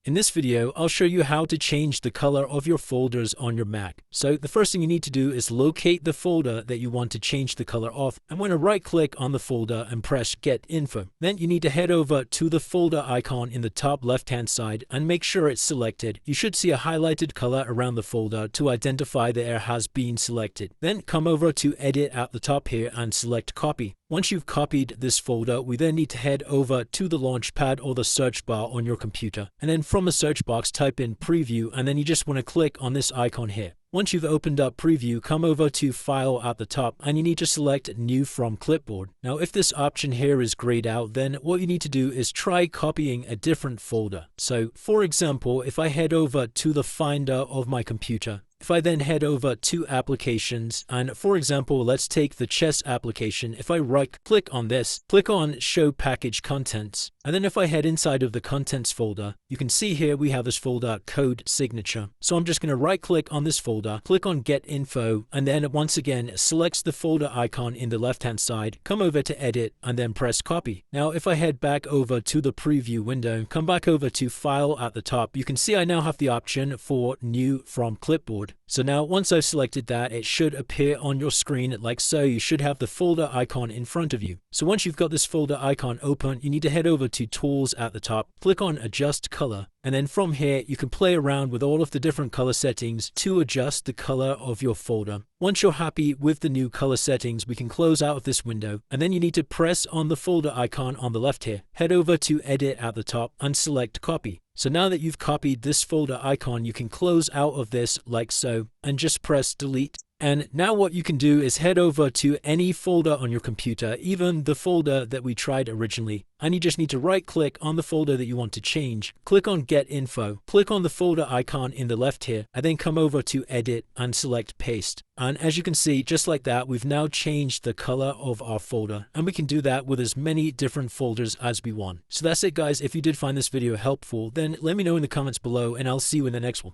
In this video, I'll show you how to change the color of your folders on your Mac. So the first thing you need to do is locate the folder that you want to change the color of. I'm going to right click on the folder and press Get Info. Then you need to head over to the folder icon in the top left hand side and make sure it's selected. You should see a highlighted color around the folder to identify that it has been selected. Then come over to Edit at the top here and select Copy. Once you've copied this folder, we then need to head over to the Launchpad or the search bar on your computer. And then from the search box, type in Preview, and then you just want to click on this icon here. Once you've opened up Preview, come over to File at the top, and you need to select New from Clipboard. Now, if this option here is grayed out, then what you need to do is try copying a different folder. So, for example, if I head over to the Finder of my computer, if I then head over to Applications, and for example, let's take the chess application. If I right click on this, click on Show Package Contents, and then if I head inside of the Contents folder, you can see here we have this folder Code Signature. So I'm just going to right click on this folder, click on Get Info, and then once again, select the folder icon in the left hand side, come over to Edit, and then press Copy. Now, if I head back over to the Preview window, come back over to File at the top, you can see I now have the option for New from Clipboard. So now once I've selected that, it should appear on your screen like so. You should have the folder icon in front of you. So once you've got this folder icon open, you need to head over to Tools at the top, click on Adjust Color, and then from here you can play around with all of the different color settings to adjust the color of your folder. Once you're happy with the new color settings, we can close out of this window, and then you need to press on the folder icon on the left here, head over to Edit at the top and select Copy. So now that you've copied this folder icon, you can close out of this like so and just press Delete. And now what you can do is head over to any folder on your computer, even the folder that we tried originally, and you just need to right click on the folder that you want to change, click on Get Info, click on the folder icon in the left here, and then come over to Edit and select Paste. And as you can see, just like that, we've now changed the color of our folder, and we can do that with as many different folders as we want. So that's it, guys. If you did find this video helpful, then let me know in the comments below, and I'll see you in the next one.